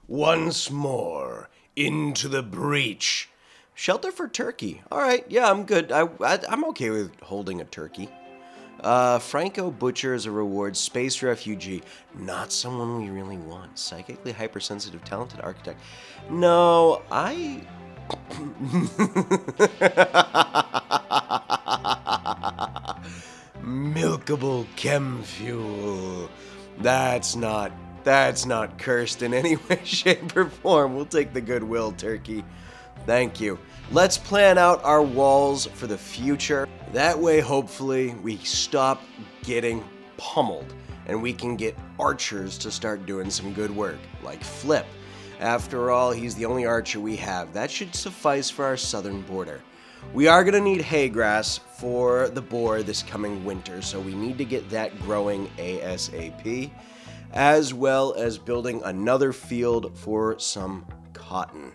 Once more, into the breach. Shelter for turkey. All right, yeah, I'm good. I'm okay with holding a turkey. Franco Butcher is a reward. Space refugee. Not someone we really want. Psychically hypersensitive, talented architect. No, Milkable chem fuel. That's not cursed in any way, shape, or form. We'll take the goodwill, turkey. Thank you. Let's plan out our walls for the future. That way, hopefully, we stop getting pummeled and we can get archers to start doing some good work, like Flip. After all, he's the only archer we have. That should suffice for our southern border. We are going to need hay grass for the boar this coming winter, so we need to get that growing ASAP, as well as building another field for some cotton.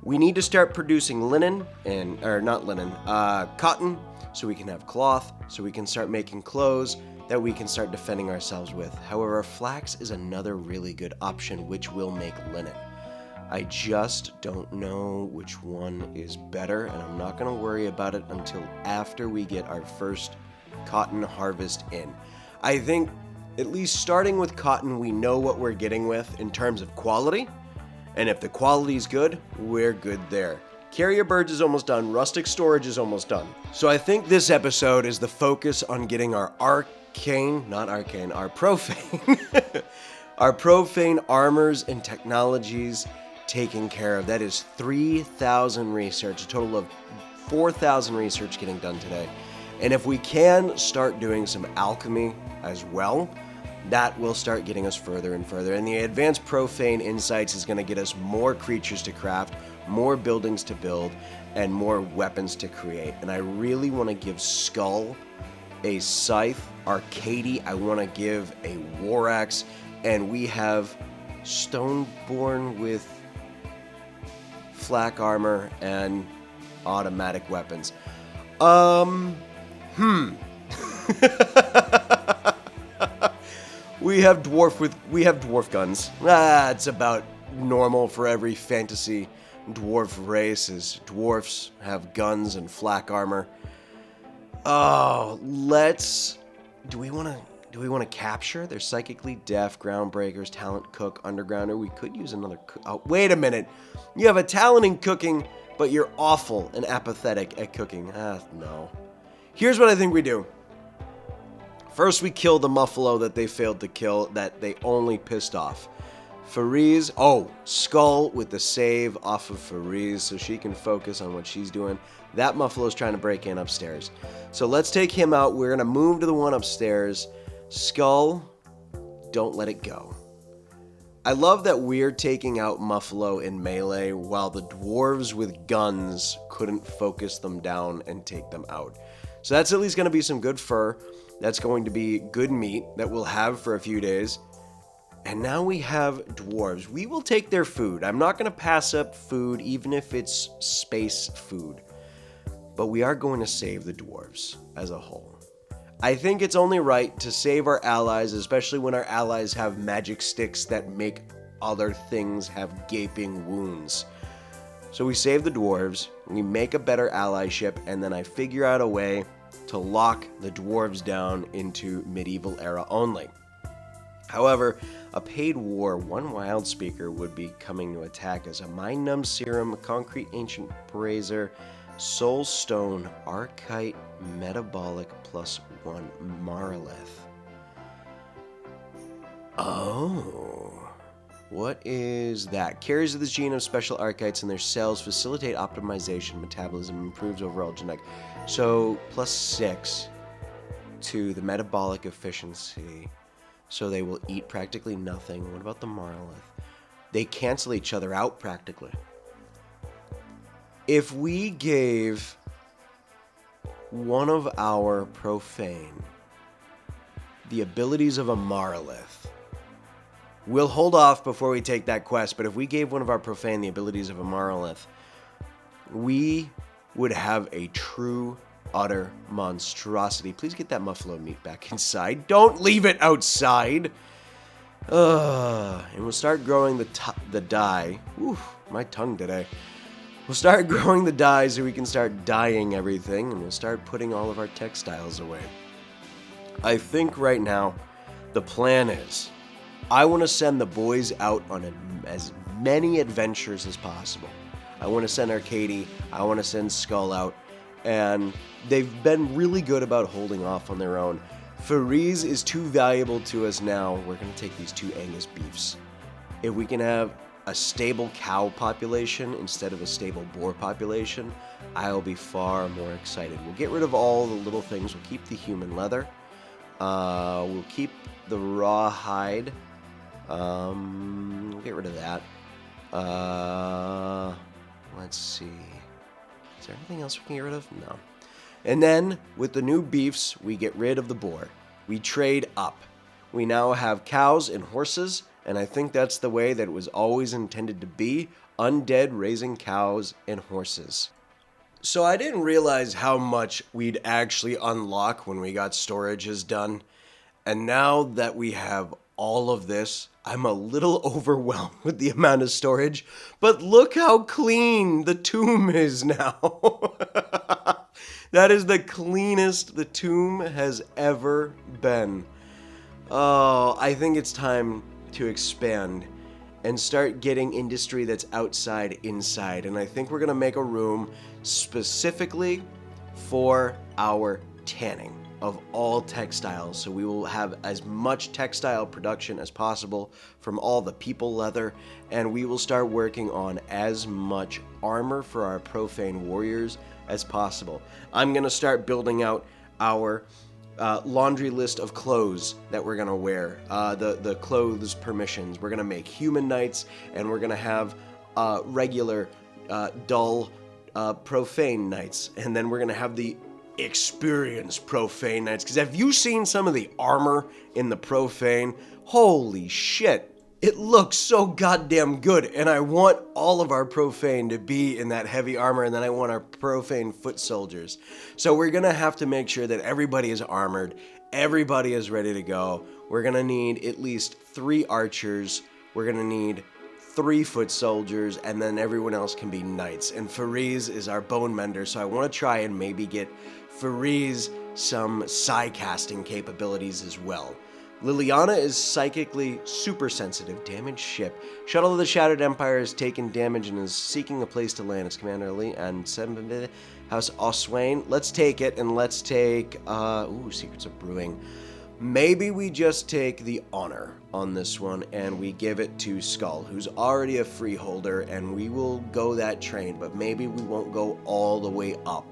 We need to start producing cotton, so we can have cloth, so we can start making clothes that we can start defending ourselves with. However, flax is another really good option, which will make linen. I just don't know which one is better, and I'm not going to worry about it until after we get our first cotton harvest in. I think, at least starting with cotton, we know what we're getting with in terms of quality, and if the quality is good, we're good there. Carrier birds is almost done. Rustic storage is almost done. So I think this episode is the focus on getting our our profane, our profane armors and technologies taken care of. That is 3,000 research, a total of 4,000 research getting done today. And if we can start doing some alchemy as well, that will start getting us further and further. And the advanced profane insights is going to get us more creatures to craft, more buildings to build, and more weapons to create. And I really want to give Skull a scythe, Arcady I want to give a war axe, and we have Stoneborn with flak armor and automatic weapons. We have dwarf guns. It's about normal for every fantasy dwarf race, is dwarfs have guns and flak armor. Oh, do we want to capture? They're psychically deaf, groundbreakers, talent cook, undergrounder. We could use another cook. Oh, wait a minute. You have a talent in cooking, but you're awful and apathetic at cooking. No. Here's what I think we do. First, we kill the Muffalo that they failed to kill, that they only pissed off. Fariz, Skull with the save off of Fariz so she can focus on what she's doing. That Muffalo's trying to break in upstairs. So let's take him out. We're going to move to the one upstairs. Skull, don't let it go. I love that we're taking out Muffalo in melee while the dwarves with guns couldn't focus them down and take them out. So that's at least going to be some good fur. That's going to be good meat that we'll have for a few days. And now we have dwarves. We will take their food. I'm not going to pass up food, even if it's space food. But we are going to save the dwarves as a whole. I think it's only right to save our allies, especially when our allies have magic sticks that make other things have gaping wounds. So we save the dwarves, we make a better allyship, and then I figure out a way to lock the dwarves down into medieval era only. However, a paid war, one wild speaker would be coming to attack us. A mind numb serum, a concrete ancient brazier, soul stone, archite, metabolic +1 Marlith. Oh, what is that? Carriers of the gene of special archites in their cells facilitate optimization, metabolism, improves overall genetic. So +6 to the metabolic efficiency. So they will eat practically nothing. What about the Marlith? They cancel each other out practically. If we gave one of our profane the abilities of a Marlith, we'll hold off before we take that quest, but if we gave one of our profane the abilities of a Marlith, we would have a true, utter monstrosity. Please get that Muffalo meat back inside. Don't leave it outside. And we'll start growing the dye. Oof, my tongue today. We'll start growing the dye so we can start dyeing everything, and we'll start putting all of our textiles away. I think right now, the plan is, I want to send the boys out on as many adventures as possible. I want to send Arcady, I want to send Skull out, and they've been really good about holding off on their own. Fariz is too valuable to us now. We're going to take these 2 Angus beefs. If we can have a stable cow population instead of a stable boar population, I'll be far more excited. We'll get rid of all the little things. We'll keep the human leather. We'll keep the raw hide. We'll get rid of that. Let's see. Is there anything else we can get rid of? No. And then, with the new beefs, we get rid of the boar. We trade up. We now have cows and horses, and I think that's the way that it was always intended to be. Undead raising cows and horses. So I didn't realize how much we'd actually unlock when we got storages done. And now that we have all of this, I'm a little overwhelmed with the amount of storage. But look how clean the tomb is now. That is the cleanest the tomb has ever been. Oh, I think it's time to expand and start getting industry that's outside inside. And I think we're going to make a room specifically for our tanning of all textiles. So we will have as much textile production as possible from all the people leather, and we will start working on as much armor for our profane warriors as possible. I'm going to start building out our laundry list of clothes that we're going to wear, the clothes permissions. We're going to make human knights, and we're going to have regular, dull, profane knights, and then we're going to have the experienced profane knights. Because have you seen some of the armor in the profane? Holy shit. It looks so goddamn good, and I want all of our profane to be in that heavy armor, and then I want our profane foot soldiers. So we're going to have to make sure that everybody is armored, everybody is ready to go. We're going to need at least 3 archers, we're going to need 3 foot soldiers, and then everyone else can be knights. And Fariz is our bone mender, so I want to try and maybe get Fariz some psi casting capabilities as well. Liliana is psychically super sensitive. Damaged ship. Shuttle of the Shattered Empire has taken damage and is seeking a place to land. Its commander Lee and House Oswain. Let's take it, and let's take Secrets of Brewing. Maybe we just take the honor on this one and we give it to Skull, who's already a freeholder, and we will go that train, but maybe we won't go all the way up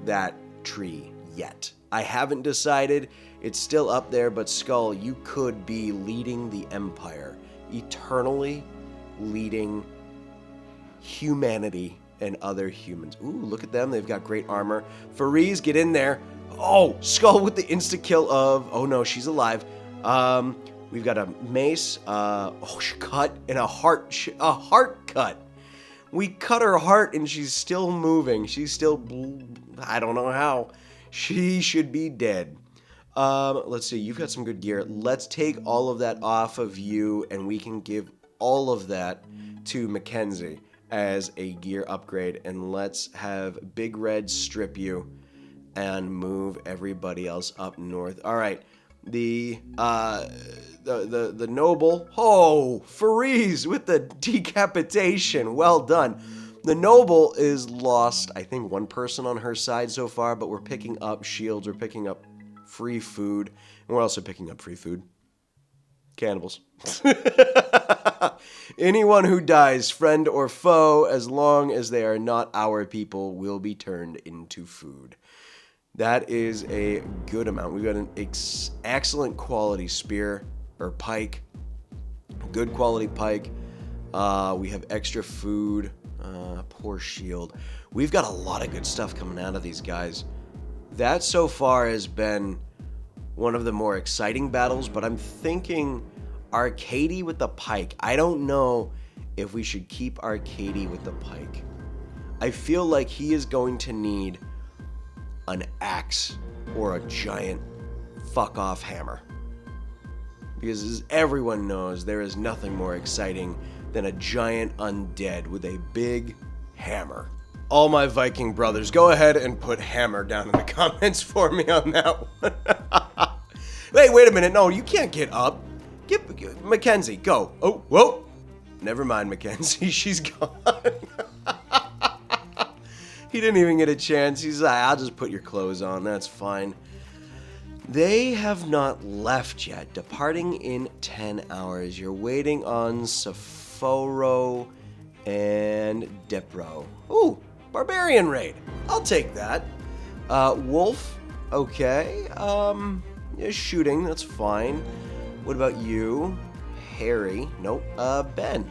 that tree yet. I haven't decided. It's still up there, but Skull, you could be leading the Empire, eternally leading humanity and other humans. Ooh, look at them. They've got great armor. Fariz, get in there. Oh, Skull with the insta-kill of... Oh, no, she's alive. We've got a mace, cut, and a heart cut. We cut her heart, and she's still moving. She's still... I don't know how. She should be dead. Let's see. You've got some good gear. Let's take all of that off of you, and we can give all of that to Mackenzie as a gear upgrade. And let's have Big Red strip you and move everybody else up north. All right. The noble. Oh, Fariz with the decapitation. Well done. The noble is lost, I think, 1 person on her side so far, but we're picking up shields, we're picking up free food, and we're also picking up free food. Cannibals. Anyone who dies, friend or foe, as long as they are not our people, will be turned into food. That is a good amount. We've got an excellent quality spear, or pike. Good quality pike. We have extra food. Poor shield. We've got a lot of good stuff coming out of these guys. That so far has been one of the more exciting battles, but I'm thinking Arcady with the pike. I don't know if we should keep Arcady with the pike. I feel like he is going to need an axe or a giant fuck-off hammer. Because as everyone knows, there is nothing more exciting than a giant undead with a big hammer. All my Viking brothers, go ahead and put hammer down in the comments for me on that one. Hey, wait a minute. No, you can't get up. Get Mackenzie, go. Oh, whoa. Never mind, Mackenzie. She's gone. He didn't even get a chance. He's like, I'll just put your clothes on. That's fine. They have not left yet. Departing in 10 hours. You're waiting on Sephoro and Dipro. Ooh, barbarian raid. I'll take that. Wolf. Okay. Yeah, shooting. That's fine. What about you? Harry. Nope. Ben.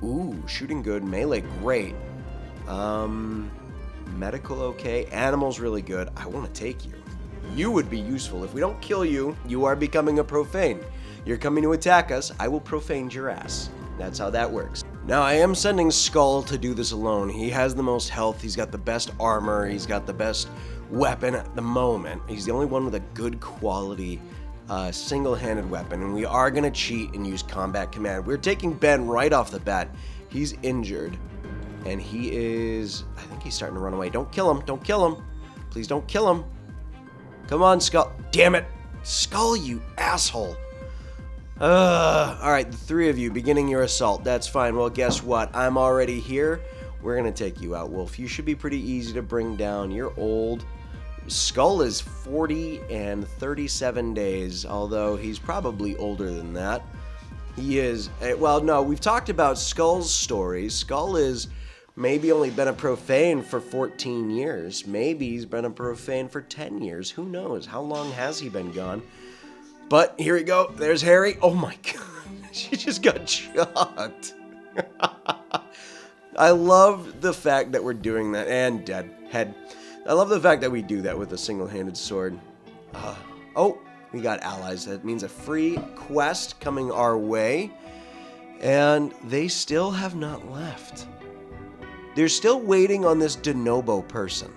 Ooh, shooting good. Melee great. Medical okay. Animals really good. I want to take you. You would be useful. If we don't kill you, you are becoming a profane. You're coming to attack us, I will profane your ass. That's how that works. Now, I am sending Skull to do this alone. He has the most health, he's got the best armor, he's got the best weapon at the moment. He's the only one with a good quality single-handed weapon, and we are going to cheat and use combat command. We're taking Ben right off the bat. He's injured, and he is... I think he's starting to run away. Don't kill him. Don't kill him. Please don't kill him. Come on, Skull. Damn it. Skull, you asshole. Alright, the three of you beginning your assault. That's fine. Well, guess what? I'm already here. We're going to take you out, Wolf. You should be pretty easy to bring down. You're old. Skull is 40 and 37 days, although he's probably older than that. He is... Well, no, we've talked about Skull's stories. Skull is... maybe only been a profane for 14 years. Maybe he's been a profane for 10 years. Who knows? How long has he been gone? But here we go. There's Harry. Oh my god. She just got shot. I love the fact that we're doing that. And dead. Head. I love the fact that we do that with a single-handed sword. Oh, we got allies. That means a free quest coming our way. And they still have not left. They're still waiting on this de novo person.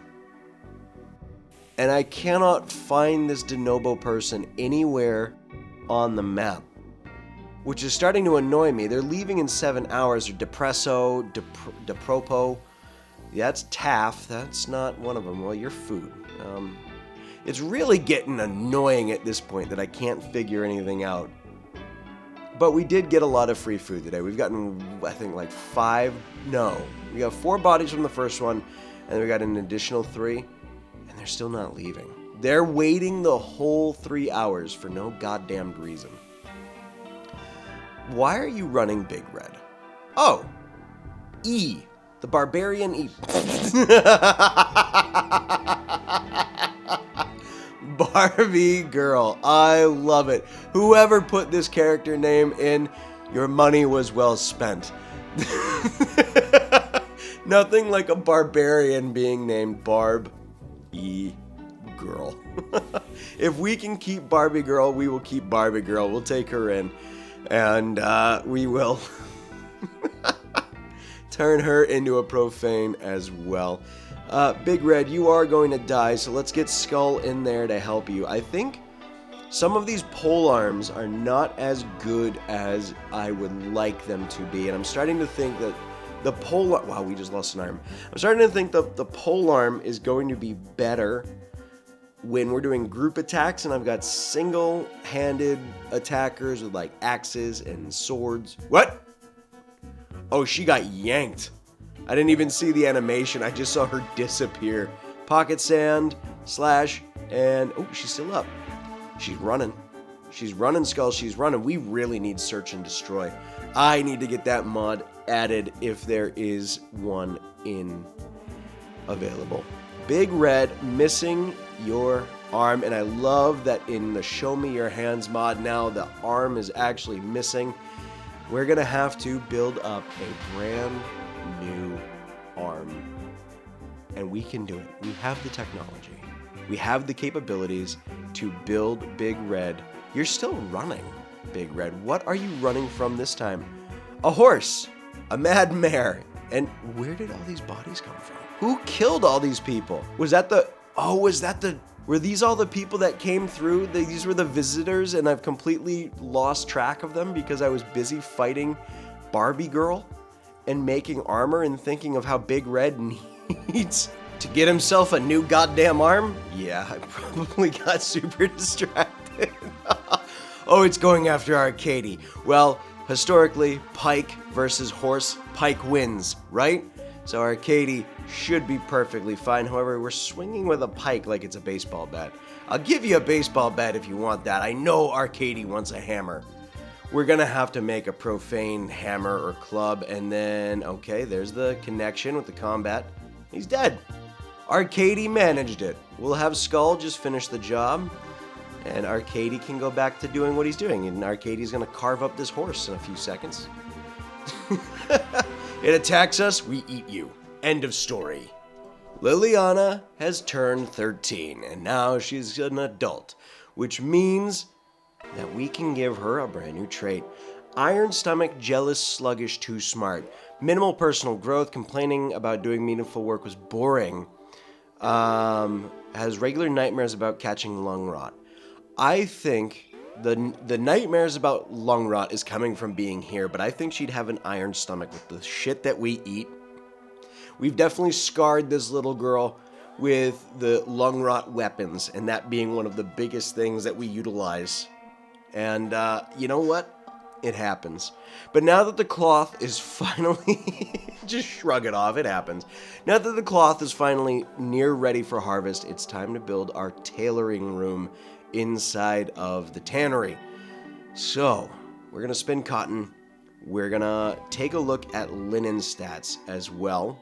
And I cannot find this de novo person anywhere on the map. Which is starting to annoy me. They're leaving in 7 hours. Or Depresso, Depropo. Yeah, that's Taff. That's not one of them. Well, you're food. It's really getting annoying at this point that I can't figure anything out. But we did get a lot of free food today. We've gotten, I think, like 5... No. We got 4 bodies from the first one, and we got an additional 3, and they're still not leaving. They're waiting the whole 3 hours for no goddamn reason. Why are you running Big Red? Oh. E. The Barbarian E. Barbie girl. I love it. Whoever put this character name in, your money was well spent. Nothing like a barbarian being named Barb E. Girl. If we can keep Barbie girl, we will keep Barbie girl. We'll take her in. And we will turn her into a profane as well. Big Red, you are going to die, so let's get Skull in there to help you. I think some of these pole arms are not as good as I would like them to be, and I'm starting to think that the pole... Wow, we just lost an arm. I'm starting to think that the pole arm is going to be better when we're doing group attacks, and I've got single-handed attackers with, like, axes and swords. What? Oh, she got yanked. I didn't even see the animation. I just saw her disappear. Pocket sand, slash, and... Oh, she's still up. She's running. She's running, Skull. She's running. We really need search and destroy. I need to get that mod added if there is one available. Big Red missing your arm, and I love that in the Show Me Your Hands mod now the arm is actually missing. We're gonna have to build up a brand new arm, and we can do it. We have the technology. We have the capabilities to build Big Red. You're still running, Big Red. What are you running from this time? A horse, a mad mare, and where did all these bodies come from? Who killed all these people? Was that the... Oh, was that the Were these all the people that came through? These were the visitors, and I've completely lost track of them because I was busy fighting Barbie Girl and making armor and thinking of how Big Red needs to get himself a new goddamn arm? Yeah, I probably got super distracted. Oh, it's going after Arcady. Well, historically, pike versus horse, pike wins, right? So Arcady should be perfectly fine. However, we're swinging with a pike like it's a baseball bat. I'll give you a baseball bat if you want that. I know Arcady wants a hammer. We're gonna have to make a profane hammer or club, and then, okay, there's the connection with the combat. He's dead. Arcady managed it. We'll have Skull just finish the job, and Arcady can go back to doing what he's doing, and Arcady's gonna carve up this horse in a few seconds. It attacks us, we eat you. End of story. Liliana has turned 13, and now she's an adult, which means that we can give her a brand new trait. Iron stomach, jealous, sluggish, too smart. Minimal personal growth, complaining about doing meaningful work was boring. Has regular nightmares about catching lung rot. I think the nightmares about lung rot is coming from being here, but I think she'd have an iron stomach with the shit that we eat. We've definitely scarred this little girl with the lung rot weapons, and that being one of the biggest things that we utilize. And you know what? It happens. But now that the cloth is finally... just shrug it off, it happens. Now that the cloth is finally near ready for harvest, it's time to build our tailoring room inside of the tannery. So, we're going to spin cotton. We're going to take a look at linen stats as well.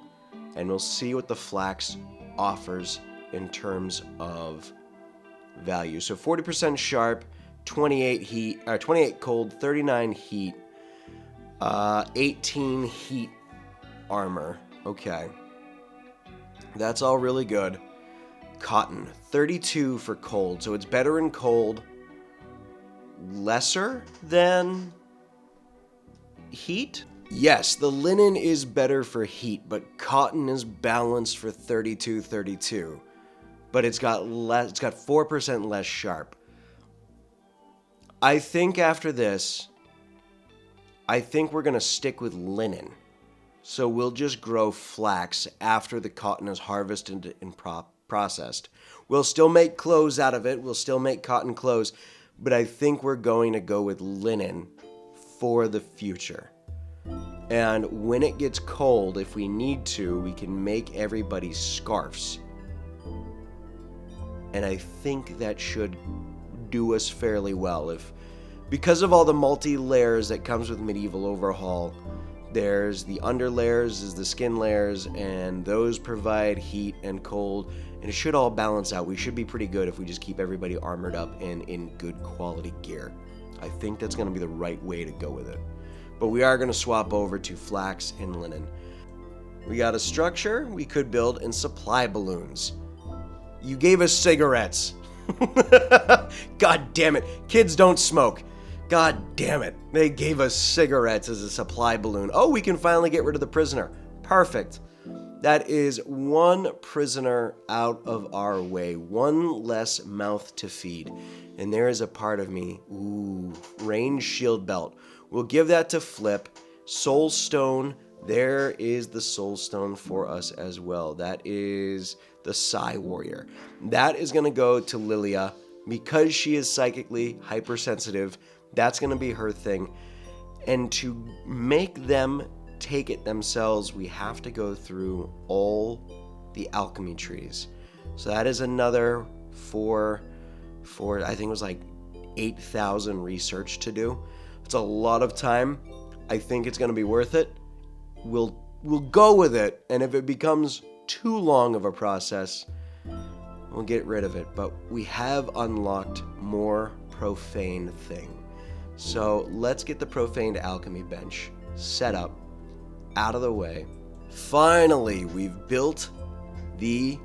And we'll see what the flax offers in terms of value. So 40% sharp, 28 cold, 39 heat, 18 heat armor. Okay. That's all really good. Cotton, 32 for cold. So it's better in cold, lesser than heat? Yes, the linen is better for heat, but cotton is balanced for 32. But it's got 4% less sharp. I think after this, I think we're going to stick with linen. So we'll just grow flax after the cotton is harvested and processed. We'll still make clothes out of it. We'll still make cotton clothes. But I think we're going to go with linen for the future. And when it gets cold, if we need to, we can make everybody scarves. And I think that should do us fairly well. Because of all the multi-layers that comes with Medieval Overhaul, there's the under layers, is the skin layers, and those provide heat and cold, and it should all balance out. We should be pretty good if we just keep everybody armored up and in good quality gear. I think that's going to be the right way to go with it. But we are going to swap over to flax and linen. We got a structure we could build in supply balloons. You gave us cigarettes. God damn it. Kids don't smoke. God damn it. They gave us cigarettes as a supply balloon. Oh, we can finally get rid of the prisoner. Perfect. That is one prisoner out of our way. One less mouth to feed. And there is a part of me. Ooh, range shield belt. We'll give that to Flip. Soul Stone. There is the Soul Stone for us as well. That is the Psy Warrior. That is going to go to Lilia. Because she is psychically hypersensitive, that's going to be her thing. And to make them take it themselves, we have to go through all the alchemy trees. So that is another for I think it was like 8,000 research to do. It's a lot of time. I think it's going to be worth it. We'll go with it, and if it becomes too long of a process, we'll get rid of it. But we have unlocked more profane thing. So let's get the profaned alchemy bench set up, out of the way. Finally, we've built the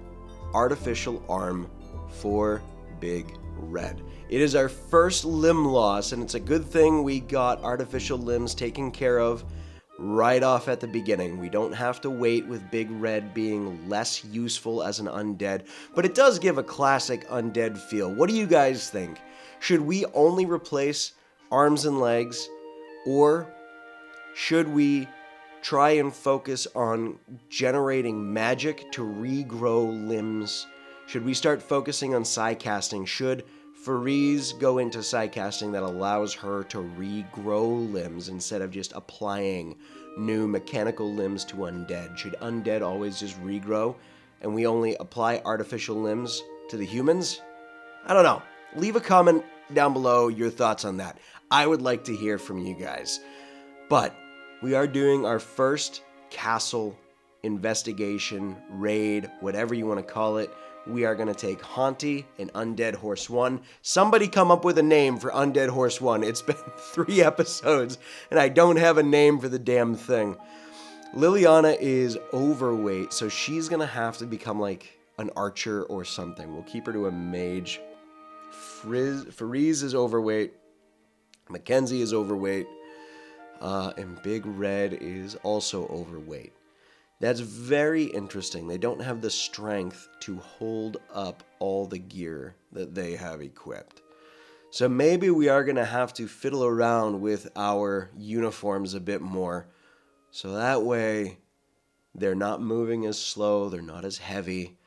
artificial arm for Big Red. It is our first limb loss, and it's a good thing we got artificial limbs taken care of right off at the beginning. We don't have to wait with Big Red being less useful as an undead, but it does give a classic undead feel. What do you guys think? Should we only replace arms and legs, or should we try and focus on generating magic to regrow limbs? Should we start focusing on psi-casting? Should Farise go into psi-casting that allows her to regrow limbs instead of just applying new mechanical limbs to undead? Should undead always just regrow and we only apply artificial limbs to the humans? I don't know. Leave a comment down below your thoughts on that. I would like to hear from you guys. But we are doing our first castle investigation, raid, whatever you want to call it. We are going to take Haunty and Undead Horse 1. Somebody come up with a name for Undead Horse 1. It's been 3 episodes, and I don't have a name for the damn thing. Liliana is overweight, so she's going to have to become like an archer or something. We'll keep her to a mage. Farise is overweight. Mackenzie is overweight. And Big Red is also overweight. That's very interesting. They don't have the strength to hold up all the gear that they have equipped. So maybe we are going to have to fiddle around with our uniforms a bit more. So that way they're not moving as slow, they're not as heavy.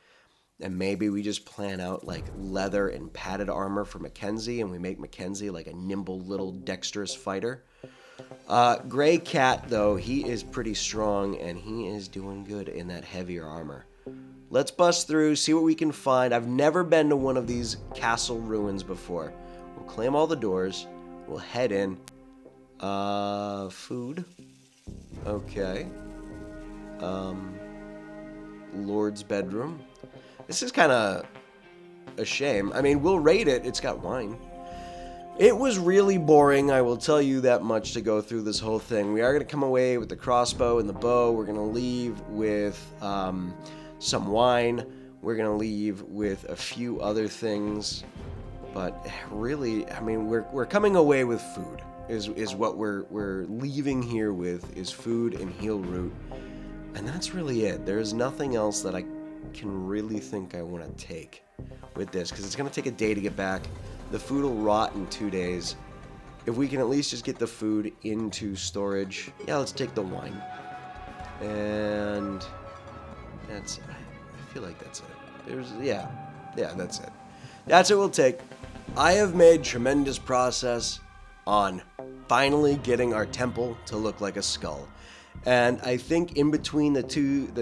And maybe we just plan out like leather and padded armor for Mackenzie, and we make Mackenzie like a nimble little dexterous fighter. Gray Cat, though, he is pretty strong, and he is doing good in that heavier armor. Let's bust through, see what we can find. I've never been to one of these castle ruins before. We'll claim all the doors. We'll head in. Food. Okay. Lord's bedroom. This is kind of a shame. I mean, we'll raid it. It's got wine. It was really boring, I will tell you that much, to go through this whole thing. We are going to come away with the crossbow and the bow. We're going to leave with some wine. We're going to leave with a few other things. But really, I mean, we're coming away with food, is what we're leaving here with, is food and heal root. And that's really it. There's nothing else that I can really think I want to take with this, because it's going to take a day to get back. The food will rot in 2 days. If we can at least just get the food into storage. Yeah, let's take the wine. And that's, I feel like that's it. Yeah, that's it. That's what we'll take. I have made tremendous progress on finally getting our temple to look like a skull. And I think in between the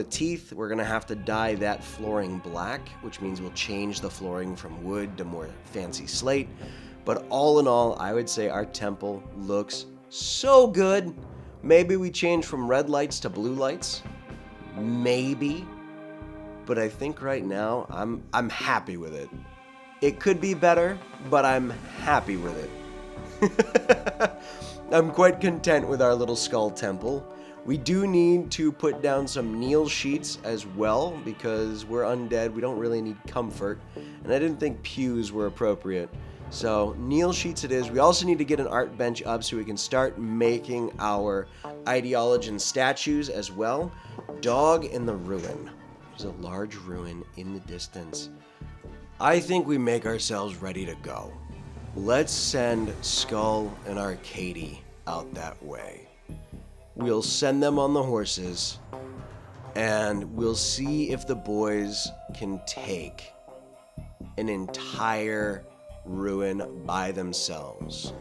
teeth, we're going to have to dye that flooring black, which means we'll change the flooring from wood to more fancy slate. But all in all, I would say our temple looks so good. Maybe we change from red lights to blue lights. Maybe. But I think right now, I'm happy with it. It could be better, but I'm happy with it. I'm quite content with our little skull temple. We do need to put down some kneel sheets as well, because we're undead. We don't really need comfort. And I didn't think pews were appropriate. So kneel sheets it is. We also need to get an art bench up so we can start making our ideologian statues as well. Dog in the ruin. There's a large ruin in the distance. I think we make ourselves ready to go. Let's send Skull and Arcady out that way. We'll send them on the horses, and we'll see if the boys can take an entire ruin by themselves.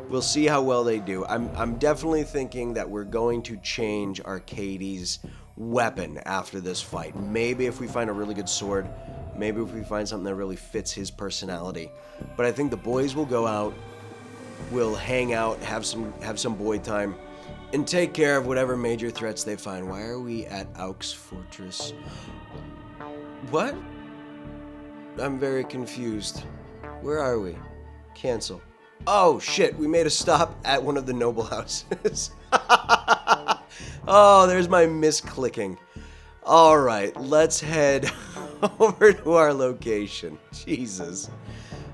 We'll see how well they do. I'm definitely thinking that we're going to change Arcady's weapon after this fight. Maybe if we find a really good sword, maybe if we find something that really fits his personality. But I think the boys will go out, we'll hang out, have some boy time, and take care of whatever major threats they find. Why are we at Auk's Fortress? What? I'm very confused. Where are we? Cancel. Oh, shit. We made a stop at one of the noble houses. Oh, there's my misclicking. All right, let's head over to our location. Jesus.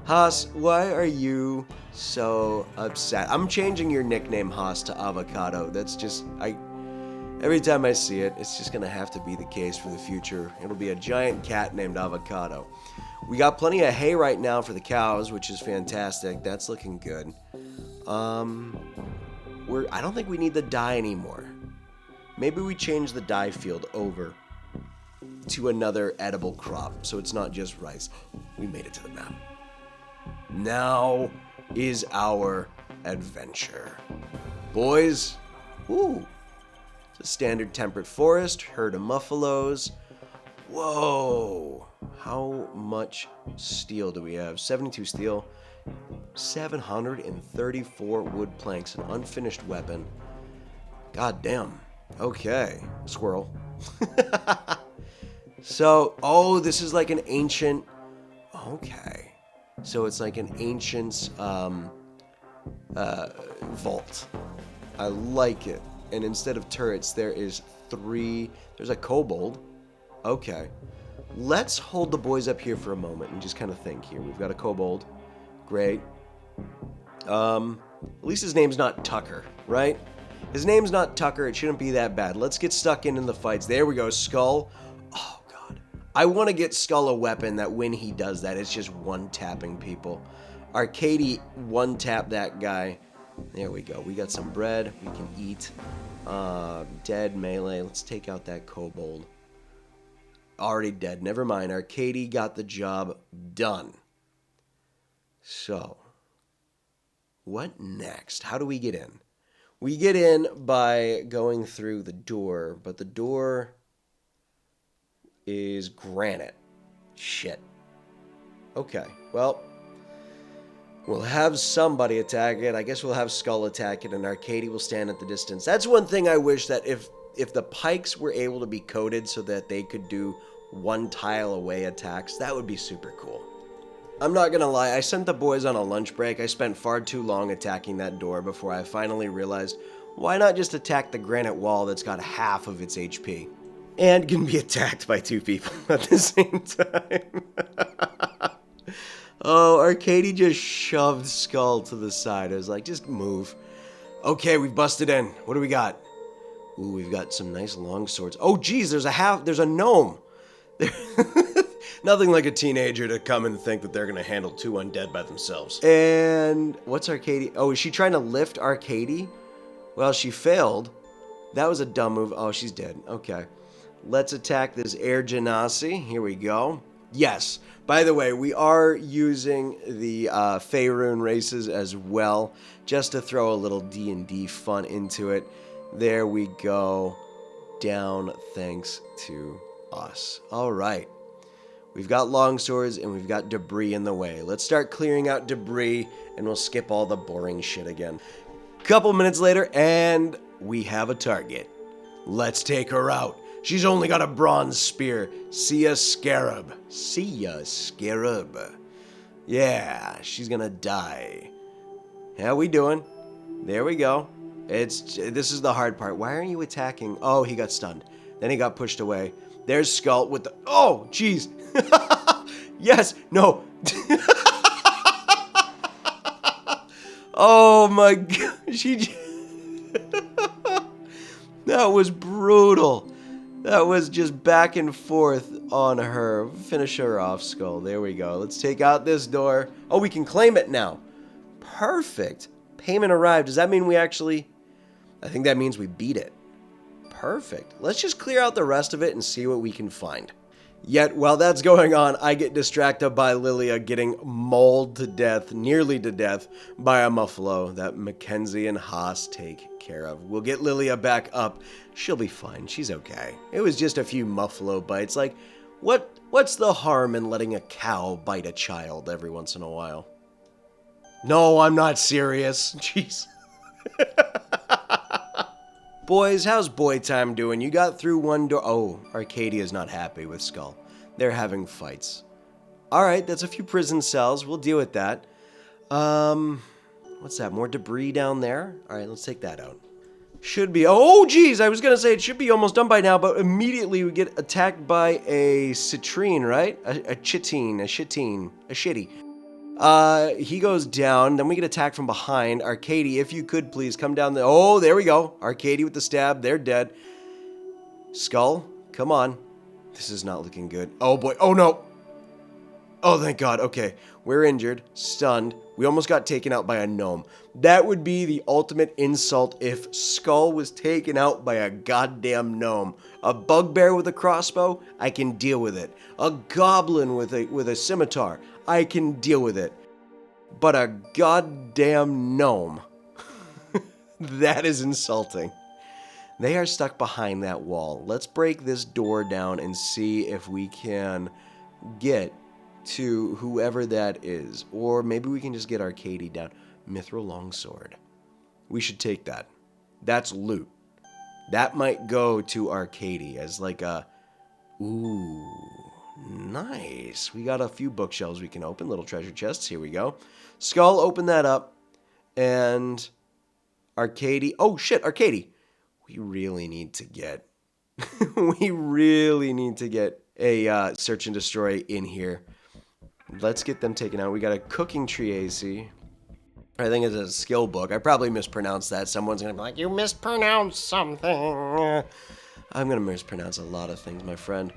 Haas, why are you so upset? I'm changing your nickname, Haas, to Avocado. That's just, Every time I see it, it's just gonna have to be the case for the future. It'll be a giant cat named Avocado. We got plenty of hay right now for the cows, which is fantastic. That's looking good. I don't think we need the dye anymore. Maybe we change the dye field over to another edible crop, so it's not just rice. We made it to the map. Now is our adventure. Boys, ooh, it's a standard temperate forest, herd of muffalos. Whoa, how much steel do we have? 72 steel, 734 wood planks, an unfinished weapon. God damn. Okay, squirrel. So, oh, this is like an ancient, okay. So it's like an ancient vault. I like it. And instead of turrets, there's a kobold. Okay. Let's hold the boys up here for a moment and just kind of think here. We've got a kobold. Great. At least his name's not Tucker, right? His name's not Tucker. It shouldn't be that bad. Let's get stuck in the fights. There we go. Skull. Oh, God. I want to get Skull a weapon that when he does that, it's just one-tapping people. Arcady one-tap that guy. There we go. We got some bread. We can eat. Dead melee. Let's take out that kobold. Already dead. Never mind. Arcady got the job done. So, what next? How do we get in? We get in by going through the door, but the door is granite. Shit. Okay, well, we'll have somebody attack it. I guess we'll have Skull attack it, and Arcady will stand at the distance. That's one thing I wish, that if the pikes were able to be coded so that they could do one tile away attacks, that would be super cool. I'm not gonna lie, I sent the boys on a lunch break. I spent far too long attacking that door before I finally realized, why not just attack the granite wall that's got half of its HP? And can be attacked by two people at the same time. Oh, Arcady just shoved Skull to the side. I was like, just move. Okay, we've busted in. What do we got? Ooh, we've got some nice long swords. Oh, geez, there's a gnome. Nothing like a teenager to come and think that they're going to handle two undead by themselves. And what's Arcady? Oh, is she trying to lift Arcady? Well, she failed. That was a dumb move. Oh, she's dead. Okay. Let's attack this air genasi. Here we go. Yes. By the way, we are using the Faerun races as well, just to throw a little D&D fun into it. There we go. Down thanks to us. All right. We've got longswords and we've got debris in the way. Let's start clearing out debris and we'll skip all the boring shit again. Couple minutes later and we have a target. Let's take her out. She's only got a bronze spear. See ya, Scarab. See ya, Scarab. Yeah, she's gonna die. How we doing? There we go. This is the hard part. Why aren't you attacking? Oh, he got stunned. Then he got pushed away. There's Skull with the... Oh, jeez. Yes. No. Oh, my God. That was brutal. That was just back and forth on her. Finish her off, Skull. There we go. Let's take out this door. Oh, we can claim it now. Perfect. Payment arrived. Does that mean we actually... I think that means we beat it. Perfect. Let's just clear out the rest of it and see what we can find. Yet, while that's going on, I get distracted by Lilia getting mauled to death, nearly to death, by a muffalo that Mackenzie and Haas take care of. We'll get Lilia back up. She'll be fine. She's okay. It was just a few muffalo bites. Like, what's the harm in letting a cow bite a child every once in a while? No, I'm not serious. Jeez. Boys, how's boy time doing? You got through one door. Oh, Arcadia's not happy with Skull. They're having fights. Alright, that's a few prison cells. We'll deal with that. What's that? More debris down there? Alright, let's take that out. Should be... Oh, geez! I was gonna say it should be almost done by now, but immediately we get attacked by a citrine, right? A chitine, a shitty. He goes down, then we get attacked from behind. Arcady, if you could please come down there. Oh, there we go. Arcady with the stab. They're dead. Skull, come on. This is not looking good. Oh boy. Oh no. Oh, thank God. Okay. We're injured, stunned. We almost got taken out by a gnome. That would be the ultimate insult if Skull was taken out by a goddamn gnome. A bugbear with a crossbow, I can deal with it. A goblin with a scimitar, I can deal with it. But a goddamn gnome. That is insulting. They are stuck behind that wall. Let's break this door down and see if we can get to whoever that is. Or maybe we can just get Arcady down. Mithril Longsword. We should take that. That's loot. That might go to Arcady as like a... Ooh, nice. We got a few bookshelves we can open. Little treasure chests. Here we go. Skull, open that up. And Arcady... Oh, shit, Arcady. We really need to get... we really need to get a search and destroy in here. Let's get them taken out. We got a cooking triace. I think it's a skill book. I probably mispronounced that. Someone's going to be like, you mispronounced something. I'm going to mispronounce a lot of things, my friend.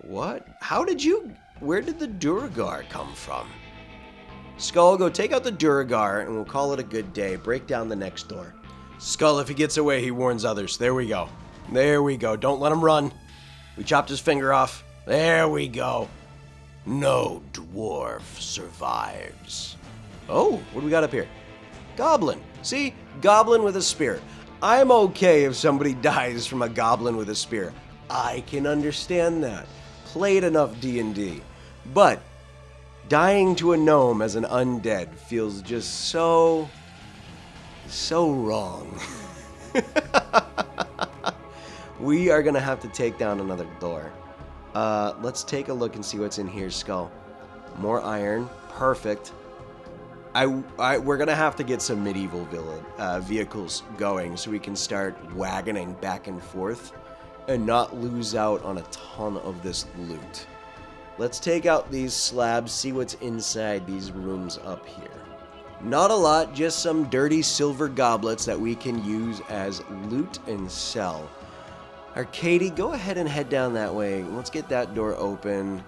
What? How did you... Where did the Duragar come from? Skull, go take out the Duragar, and we'll call it a good day. Break down the next door. Skull, if he gets away, he warns others. There we go. There we go. Don't let him run. We chopped his finger off. There we go. No dwarf survives. Oh, what do we got up here? Goblin. See? Goblin with a spear. I'm okay if somebody dies from a goblin with a spear. I can understand that. Played enough D&D. But dying to a gnome as an undead feels just so wrong. We are going to have to take down another door. Let's take a look and see what's in here, Skull. More iron. Perfect. We're going to have to get some medieval vehicles going so we can start wagoning back and forth and not lose out on a ton of this loot. Let's take out these slabs, see what's inside these rooms up here. Not a lot, just some dirty silver goblets that we can use as loot and sell. Arcady, go ahead and head down that way. Let's get that door open.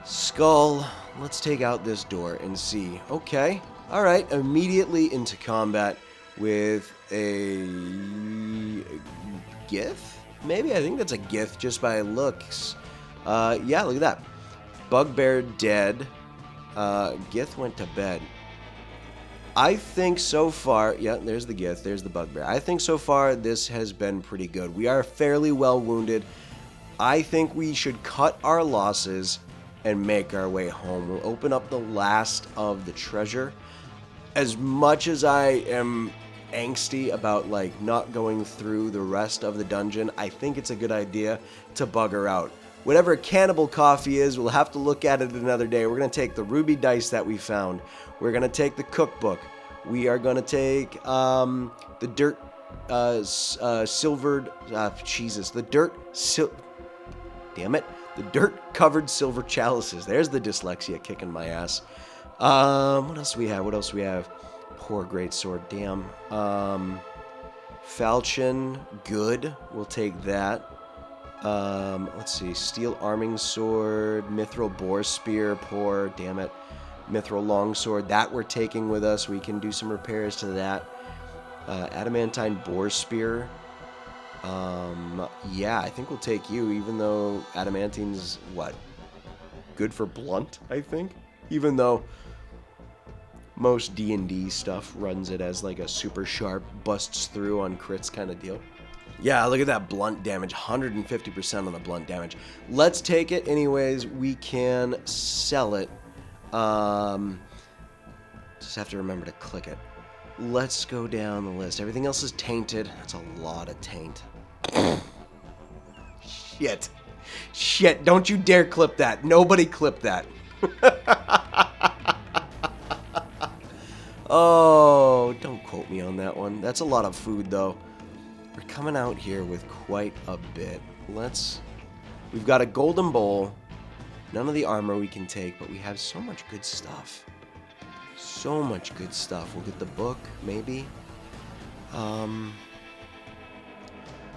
Skull, let's take out this door and see. Okay, alright, immediately into combat with a Gith? Maybe, I think that's a Gith just by looks. Yeah, look at that. Bugbear dead. Gith went to bed. I think so far, yeah, there's the Gith, there's the Bugbear. I think so far this has been pretty good. We are fairly well wounded. I think we should cut our losses and make our way home. We'll open up the last of the treasure. As much as I am angsty about like not going through the rest of the dungeon, I think it's a good idea to bugger out. Whatever cannibal coffee is, we'll have to look at it another day. We're going to take the ruby dice that we found. We're going to take the cookbook. We are going to take the dirt silvered... damn it. The dirt-covered silver chalices. There's the dyslexia kicking my ass. What else do we have? What else do we have? Poor great sword. Damn. Falchion. Good. We'll take that. Let's see. Steel arming sword. Mithril boar spear. Poor. Damn it. Mithril longsword. That we're taking with us. We can do some repairs to that. Adamantine boar spear. Yeah, I think we'll take you, even though adamantine's, what? Good for blunt, I think? Even though most D&D stuff runs it as like a super sharp, busts through on crits kind of deal. Yeah, look at that blunt damage, 150% on the blunt damage. Let's take it anyways. We can sell it. Just have to remember to click it. Let's go down the list. Everything else is tainted. That's a lot of taint. Shit. Shit, don't you dare clip that. Nobody clip that. Oh, don't quote me on that one. That's a lot of food, though. We're coming out here with quite a bit. We've got a golden bowl. None of the armor we can take, but we have so much good stuff. So much good stuff. We'll get the book, maybe.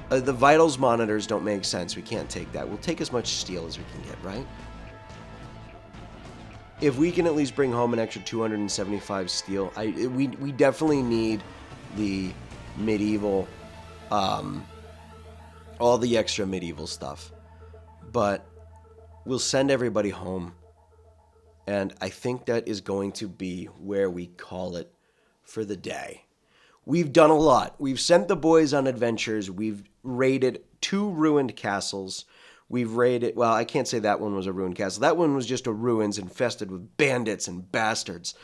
The vitals monitors don't make sense. We can't take that. We'll take as much steel as we can get, right? If we can at least bring home an extra 275 steel, we definitely need the medieval, all the extra medieval stuff. But we'll send everybody home. And I think that is going to be where we call it for the day. We've done a lot. We've sent the boys on adventures. We've raided 2 ruined castles. We've raided, well, I can't say that one was a ruined castle. That one was just a ruins infested with bandits and bastards.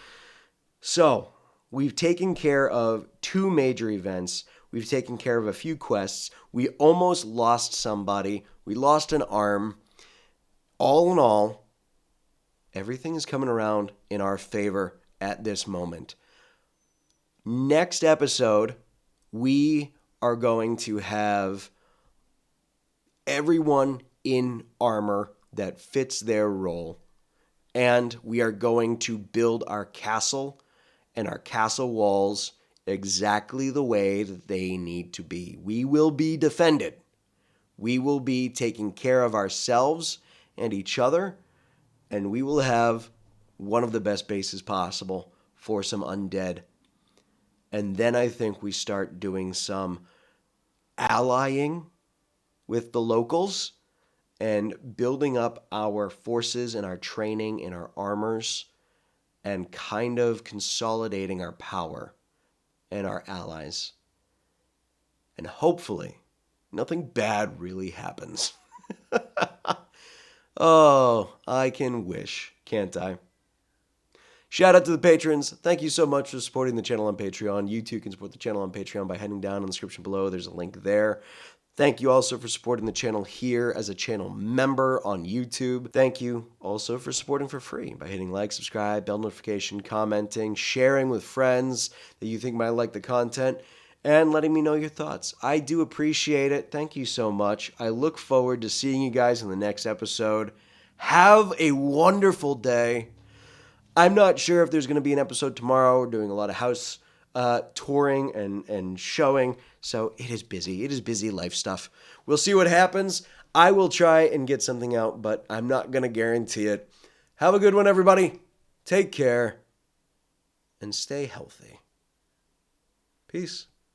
So, we've taken care of 2 major events. We've taken care of a few quests. We almost lost somebody. We lost an arm. All in all, everything is coming around in our favor at this moment. Next episode, we are going to have everyone in armor that fits their role. And we are going to build our castle and our castle walls exactly the way that they need to be. We will be defended. We will be taking care of ourselves and each other. And we will have one of the best bases possible for some undead. And then I think we start doing some allying with the locals and building up our forces and our training and our armors and kind of consolidating our power and our allies. And hopefully, nothing bad really happens. Oh, I can wish, can't I? Shout out to the patrons. Thank you so much for supporting the channel on Patreon. You too can support the channel on Patreon by heading down in the description below. There's a link there. Thank you also for supporting the channel here as a channel member on YouTube. Thank you also for supporting for free by hitting like, subscribe, bell notification, commenting, sharing with friends that you think might like the content, and letting me know your thoughts. I do appreciate it. Thank you so much. I look forward to seeing you guys in the next episode. Have a wonderful day. I'm not sure if there's going to be an episode tomorrow. We're doing a lot of house touring and showing, so it is busy. It is busy life stuff. We'll see what happens. I will try and get something out, but I'm not going to guarantee it. Have a good one, everybody. Take care and stay healthy. Peace.